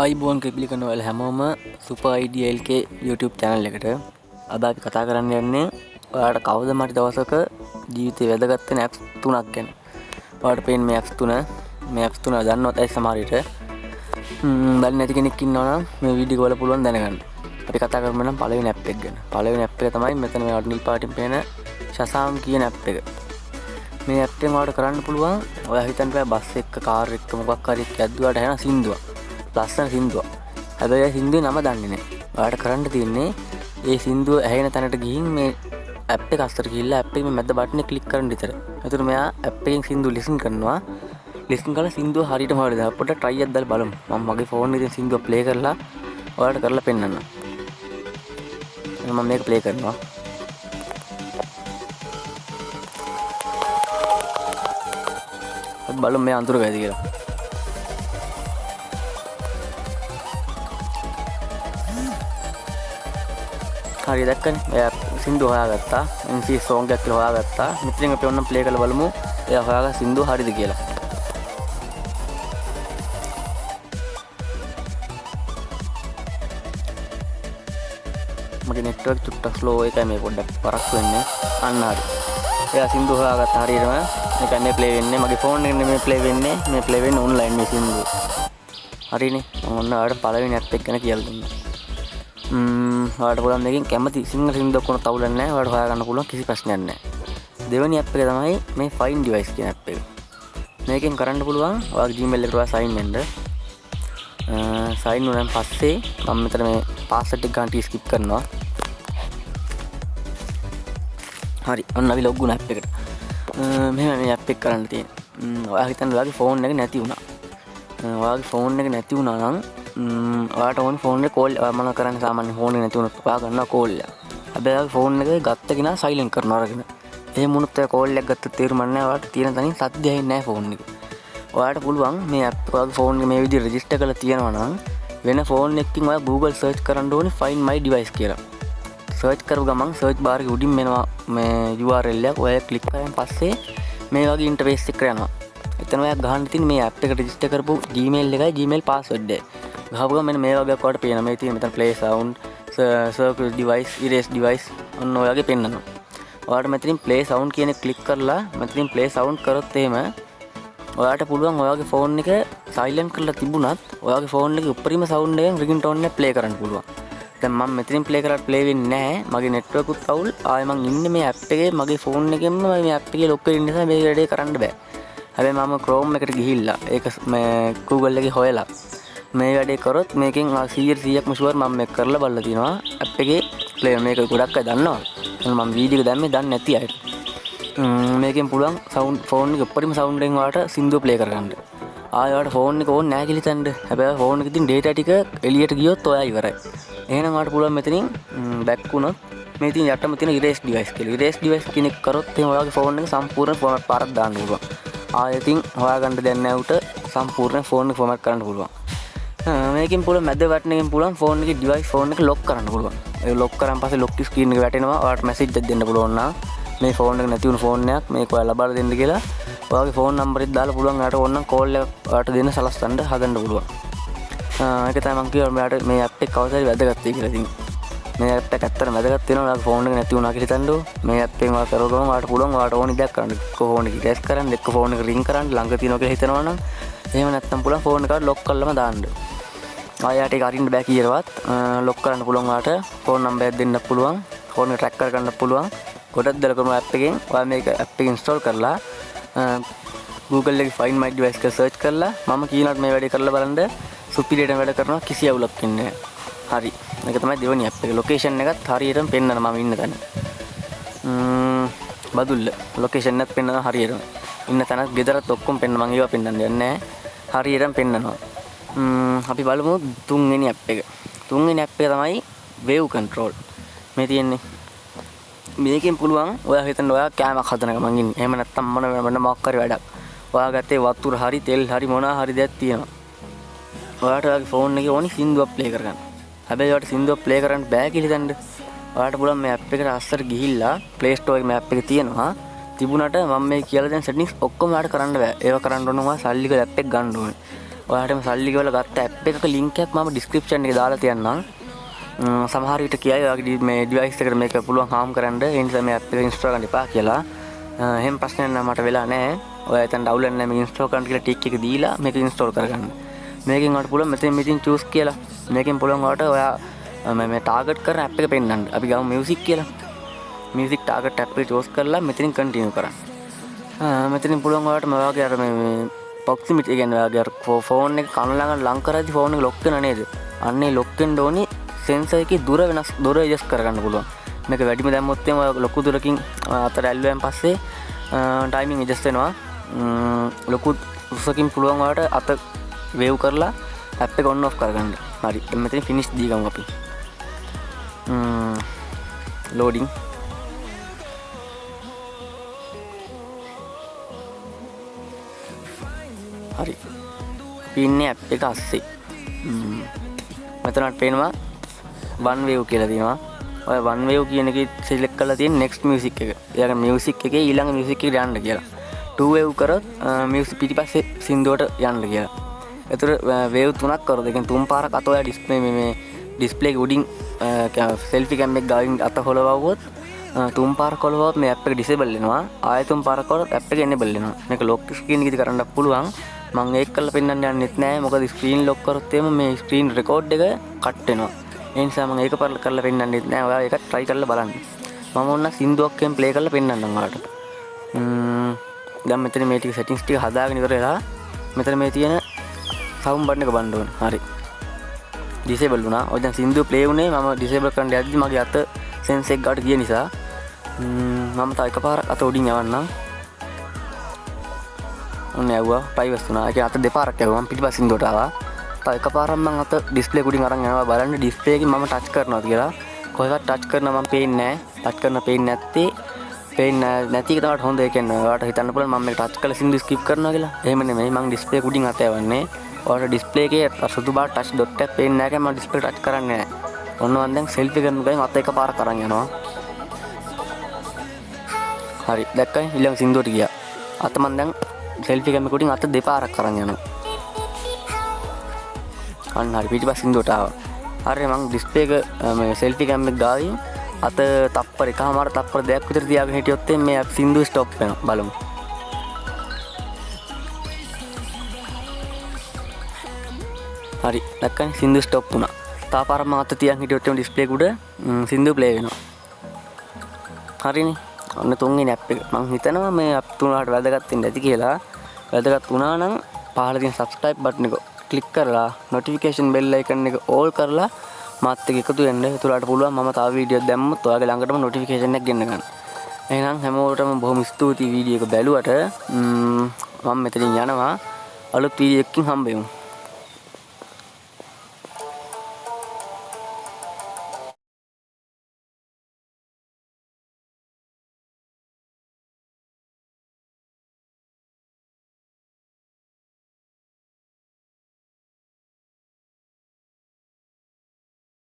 ආයිබෝන් ක්‍රිප්ලි කරන ඔයාලා හැමෝම සුපර් IDLK YouTube channel එකට අද අපි කතා කරන්න යන්නේ ඔයාලට කවද මට දවසක ජීවිතේ වැදගත් වෙන apps තුනක් ගැන. ඔයාලට පේන මේ apps තුන දන්නවත් ඇයි සමහර විට දන්නේ නැති කෙනෙක් ඉන්නවා නම් මේ වීඩියෝ වල පුළුවන් දැනගන්න. අපි කතා කරමු නම් පළවෙනි app එක ගැන. පළවෙනි app එක තමයි මෙතන මේ නිල් පාටින් පේන ශසාම් කියන app එක. මේ app එකෙන් ඔයාලට කරන්න පුළුවන් ඔයා හිතන්න බෑ බස් එක කාර් එක මොකක් හරි ඇද්දුවාට එන සින්දුවක්. ලස්සන සින්දුවක්. හැබැයි සින්දුවේ නම දන්නේ නැහැ. ඔයාලට කරන්න තියෙන්නේ ඒ සින්දුව ඇහෙන තැනට ගිහින් මේ app එක අස්සට ගිහිල්ලා app එකේ මේ මැද බටන් එක ක්ලික් කරන්න විතර. එතකොට මෙයා app එකෙන් සින්දුව listen කරනවා. listen කරලා සින්දුව හරියටම හරියද අපිට try එකක් දාලා බලමු. මම මගේ ෆෝන් එකෙන් සින්දුව play කරලා ඔයාලට කරලා පෙන්නන්නම්. මම මේක play කරනවා. බලමු මේ අඳුර ගෑද කියලා. හරි දැක්කනේ. එයා සින්දුව හොයාගත්තා. MC song එකක් කියලා හොයාගත්තා. මෙතනින් අපි ඔන්න ප්ලේ කරලා බලමු. එයා හොයාගත්ත සින්දුව හරියද කියලා. මගේ network චුට්ටක් slow එකයි මේ පොඩ්ඩක් පරක් වෙන්නේ. අන්න හරි. එයා සින්දුව හොයාගත්ත හරියටම. මේක මේ ප්ලේ වෙන්නේ. මගේ ෆෝන් එකේ නෙමෙයි ප්ලේ වෙන්නේ. මේ ප්ලේ වෙන්නේ online මේ සින්දුව. හරිනේ. මම ඔන්න ඔයාලට පළවෙනි app එක ගැන කියලා දුන්නා. ඔයාලට පුළුවන් මේකෙන් කැමති සිංහල සින්දුවක් වුණත් අවුලක් නැහැ. ඔයාලට හොයාගන්න පුළුවන් කිසි ප්‍රශ්නයක් නැහැ. දෙවෙනි app එක තමයි මේ find device කියන app එක. මේකෙන් කරන්න පුළුවන් ඔයාගේ Gmail එකට ඔයා sign වෙන්න. sign වුණාන් පස්සේ මම මෙතන මේ password එක ගන්න skip කරනවා. හරි. ඔන්න අපි log වුණා app එකට. මෙහෙම මේ app එක කරන්න තියෙන්නේ. ඔයා හිතන්න ඔයාගේ ෆෝන් එක නැති වුණා. ඔයාගේ ෆෝන් එක නැති වුණා නම් ඔයාට ඕනේ ෆෝන් එකේ කෝල් මම කරන්නේ සාමාන්‍ය ෆෝන් එක නැති වුණොත් ඔයා ගන්නවා කෝල් එක. හැබැයි ඔයාගේ ෆෝන් එක ගත්ත කෙනා සයිලන්ට් කරනවා අරගෙන. එහෙම වුණොත් ඔයා කෝල් එකක් ගත්තත් තේරුම් නැහැ. ඔයාට තියෙන තනින් සද්ද ඇහෙන්නේ නැහැ ෆෝන් එකේ. ඔයාට පුළුවන් මේ app ඔයාගේ ෆෝන් එක මේ විදිහට රෙජිස්ටර් කරලා තියෙනවා නම් වෙන ෆෝන් එකකින් ඔයා Google search කරන්න ඕනේ find my device කියලා. search කරපු ගමන් search bar එකේ උඩින් එනවා මේ URL එක. ඔයා ක්ලික් කරාන් පස්සේ මේ වගේ ඉන්ටර්ෆේස් එකක් යනවා. එතන ඔයා ගහන්න තියෙන මේ app එක රෙජිස්ටර් කරපු Gmail එකයි Gmail password එක. ගහපුවා මෙන්න මේ වගේ ඔයාලට පේනවා. මේ තියෙන මෙතන play sound, circle device, erase device ඔන්න ඔයාගේ පෙන්නනවා. ඔයාලට මෙතනින් play sound කියන එක ක්ලික් කරලා මෙතනින් play sound කරොත් එහෙම ඔයාලට පුළුවන් ඔයාගේ ෆෝන් එක silent කරලා තිබුණත් ඔයාගේ ෆෝන් එකේ උඩරිම sound එකෙන් ringtone එක play කරන්න පුළුවන්. දැන් මම මෙතනින් play කරලා play වෙන්නේ නැහැ. මගේ network උත් අවුල්. ආයෙ මං ඉන්නේ මේ app එකේ මගේ ෆෝන් එකෙන්ම මේ app එකේ lock වෙන්න නිසා මේ වැඩේ කරන්න බෑ. හැබැයි මම Chrome එකට ගිහිල්ලා ඒක මේ Google එකේ හොයලා මේ වැඩේ කරොත් මේකෙන් 100%ක්ම ෂුවර් මම මේක කරලා බලලා තිනවා app එකේ play මේක ගොඩක් අය දන්නවා. මම වීඩියෝ එක දැම්මේ දන්නේ නැති අයට. මේකෙන් පුළුවන් sound phone එක උඩරිම sound එකෙන් ඔයාලට සින්දුව play කරගන්න. ආයෙ ඔයාලට phone එක ඕනේ නැහැ කියලා හිතන්න. හැබැයි phone එකේ තියෙන data ටික එළියට ගියොත් ඔයා ඉවරයි. එහෙනම් ඔයාලට පුළුවන් මෙතනින් back වුණොත් මේ තියෙන යටම තියෙන erase device කියලා. erase device කියන එක කරොත් එහෙනම් ඔයාගේ phone එක සම්පූර්ණ format පාරක් දාන්න පුළුවන්. ආයෙ ඉතින් හොයාගන්න දෙයක් නැහැ උට සම්පූර්ණ phone එක format කරන්න පුළුවන්. මේකෙන් පුළුවන් මැද බටන් එකෙන් පුළුවන් ෆෝන් එකේ ඩිවයිස් ෆෝන් එක ලොක් කරන්න පුළුවන්. ඒක ලොක් කරාන් පස්සේ ලොක් ස්ක්‍රීන් එක වැටෙනවා. ඔයාලට මැසේජ් එකක් දෙන්න පුළුවන් නම් මේ ෆෝන් එක නැති වුණු ෆෝන් එකක් මේක ඔයාලා ලබා දෙන්න කියලා ඔයාගේ ෆෝන් නම්බර් එක දාලා පුළුවන්. ඔයාලට ඕන නම් කෝල් එකක් ඔයාලට දෙන්න සලස්සන්න හදන්න පුළුවන්. ඒක තමයි මම කියවල මෙයාට මේ ඇප් එක කවදාද වැදගත් කියලා ඉතින්. මේ ඇප් එක ඇත්තටම වැදගත් වෙනවා. ඔයාගේ ෆෝන් එක නැති වුණා කියලා හිතන්නකෝ. මේ ඇප් එකෙන් ඔයාලා කරව ගමන් ඔයාලට පුළුවන් ඔයාලට ඕනි දෙයක් කරන්න. එක්ක ෆෝන් එක ටෙස්ට් කරන්න, එක්ක ෆෝන් එක රින් කරන්න ළඟ තියෙනවා කියලා හිතනවා නම් එහෙම නැත්නම් පුළුවන් ෆෝන් එකට ලොක් කරලම දාන්න. ආයෙත් ඒක අරින්න බෑ කියලාවත් ලොක් කරන්න පුළුවන්. ඔයාලට ෆෝන් නම්බර් එකක් දෙන්න පුළුවන්. ෆෝන් එක ට්‍රැක් කරගන්න පුළුවන්. ගොඩක් දල කරන app එකෙන් ඔයා මේක app එක install කරලා Google එකේ find my device එක search කරලා මම කියනකට මේ වැඩේ කරලා බලන්න සුපිරියට වැඩ කරනවා. කිසි අවුලක් වෙන්නේ නැහැ. හරි. මේක තමයි දෙවෙනි app එක. location එකත් හරියටම පෙන්නන මම ඉන්න තැන. බදුල්ල location එකත් පෙන්නන හරියටම. ඉන්න තැනත් ගෙදරත් ඔක්කොම පෙන්න මම ඒවා පෙන්නන්න යන්නේ නැහැ. හරියටම පෙන්නනවා. අපි බලමු තුන්වෙනි app එක. තුන්වෙනි app එක තමයි wave control. මේ තියෙන්නේ. මේකෙන් පුළුවන් ඔයා හිතන්න ඔයා කෑමක් හදන ගමන් ඉන්නේ. එහෙම නැත්නම් මොන මොකක් හරි වැඩක්. ඔයා ගත්තේ වතුර හරි තෙල් හරි මොනවා හරි දෙයක් තියෙනවා. ඔයාට ඔයාගේ ෆෝන් එකේ ඕනි සින්දුවක් ප්ලේ කරගන්න. හැබැයි ඔයාට සින්දුවක් ප්ලේ කරන්න බෑ කියලා හිතන්න. ඔයාට පුළුවන් මේ app එකට අස්සර ගිහිල්ලා Play Store එකේ මේ app එක තියෙනවා. තිබුණාට මම මේ කියලා දෙන settings ඔක්කොම ඔයාට කරන්න බෑ. ඒව කරන්න ඕන ඔයා සල්ලි කරලා app එක ගන්න ඕනේ. ඔයාලටම සල්ලි ගෙවලා ගත්ත ඇප් එකක link එකක් මම description එකේ දාලා තියන්නම්. සමහර විට කියයි ඔයාගේ මේ device එකට මේක පුළුවන් harm කරන්න. ඒ නිසා මේ app එක install කරන්න එපා කියලා. එහෙම ප්‍රශ්නයක් නම් මට වෙලා නැහැ. ඔයා එතන download නැහැ මේක install කරන්න කියලා tick එක දීලා මේක install කරගන්න. මේකෙන් ඔයාලට පුළුවන් මෙතන choose කියලා. මේකෙන් පුළුවන් ඔයාලට ඔයා මේ target කරන app එක පෙන්නන්න. අපි ගමු music කියලා. music target app එක choose කරලා මෙතනින් continue කරන්න. මෙතනින් පුළුවන් ඔයාලට මේ වගේ අර මේ proximity කියන්නේ ඔයාගේ අර phone එක කන ළඟ ලං කරද්දි phone එක lock වෙනා නේද? අන්නේ lock වෙන්න ඕනි sensor එකේ දුර adjust කරගන්න පුළුවන්. මේක වැඩිම දැම්මොත් එම ලොකු දුරකින් අතර ඇල්ලුවෙන් පස්සේ timing adjust වෙනවා. ලොකු උසකින් පුළුවන් ඔයාලට අත wave කරලා app එක on off කරගන්න. හරි. දැන් මෙතන finish දී ගමු අපි. loading. හරි. පින්නේ app එක අස්සේ. මෙතනට පේනවා one wave කියලා තියෙනවා. ඔය one wave කියන එකේ select කරලා තියෙන next music එක. එයාගේ music එකේ ඊළඟ music එකට යන්න කියලා. two wave කරොත් music පිටිපස්සේ සින්දුවට යන්න කියලා. ඒතර wave තුනක් කරොත් ඒ කියන්නේ තුන් පාරක් අත ඔයා display මේ display එක උඩින් selfie cam එක ගාවින් අත හොලවුවොත් තුන් පාරක් හොලවුවොත් මේ app එක disable වෙනවා. ආයෙ තුන් පාරක් කරොත් app එක enable වෙනවා. මේක lock screen එකේදී කරන්න පුළුවන්. මම ඒක කරලා පෙන්නන්න යන්නෙත් නැහැ. මොකද screen lock කරොත් එම මේ screen record එක cut වෙනවා. ඒ නිසා මම ඒක කරලා පෙන්නන්නෙත් නැහැ. ඔයා ඒක try කරලා බලන්න. මම ඕන සින්දුවක් එකෙන් play කරලා පෙන්නන්නම් ඔයාලට. දැන් මෙතන මේ ටික settings ටික හදාගෙන ඉවර වෙලා මෙතන මේ තියෙන sound button එක බන්න ඕන. හරි. disable වුණා. ඔය දැන් සින්දුව play වුණේ මම disable කරන්න යද්දි මගේ අත sense එක ගාට ගිය නිසා මම තව එකපාරක් අත උඩින් යවන්නම්. ඔන්න ඇව්වා ප්‍රයිවස් වුණා. ඒක අත දෙපාරක් ඇව්වා. මම පිටිපස්සින් සින්දුවට ආවා. තව එකපාරක් මම අත display උඩින් අරන් යනවා බලන්න display එකේ මම touch කරනවා කියලා. කොහෙවත් touch කරනවා මම පේන්නේ නැහැ. touch කරන පේන්නේ නැත්තේ පේන්නේ නැති එක තමයි හොඳ. ඒ කියන්නේ ඔයාලට හිතන්න පුළුවන් මම මේක touch කරලා සින්දුව skip කරනවා කියලා. එහෙම නෙමෙයි. මම display උඩින් අත යවන්නේ. ඔයාලට display එකේ සුදු පාට touch dot එකක් පේන්නේ නැහැ කියලා මම display touch කරන්නේ නැහැ. ඔන්න මම දැන් selfie කරන ගමන් අත එකපාරක් අරන් යනවා. හරි. දැක්කයි ඊළඟ සින්දුවට ගියා. අත මම දැන් selfie cam එකකින් අත දෙපාරක් අරන් යනවා. අන්න හරි පිටිපස්ස සින්දුවට ආවා. හරි මම display එක මේ selfie cam එක ගාවින් අත තප්පර එකමාර තප්පර දෙකක් විතර තියාගෙන හිටියොත් මේ සින්දුව stop වෙනවා. බලමු. හරි දැක්කනේ සින්දුව stop වුණා. තා පාරක් මම අත තියන් හිටියොත් මේ display එක උඩ සින්දුව play වෙනවා. හරිනේ. ඔන්න තුන්වෙනි app එක. මම හිතනවා මේ app තුනකට වැදගත් වෙන්න ඇති කියලා. වැදගත් වුණා නම් පහළ තියෙන subscribe button එක click කරලා notification bell icon එක all කරලා මාත් එක්ක එකතු වෙන්න. ඒතරට පුළුවන් මම තව වීඩියෝක් දැම්මොත් ඔයාගේ ළඟටම notification එකක් ගෙන්න ගන්න. එහෙනම් හැමෝටම බොහොම ස්තුතියි වීඩියෝ එක බැලුවට. මම මෙතනින් යනවා. අලුත් වීඩියෝ එකකින් හම්බෙමු.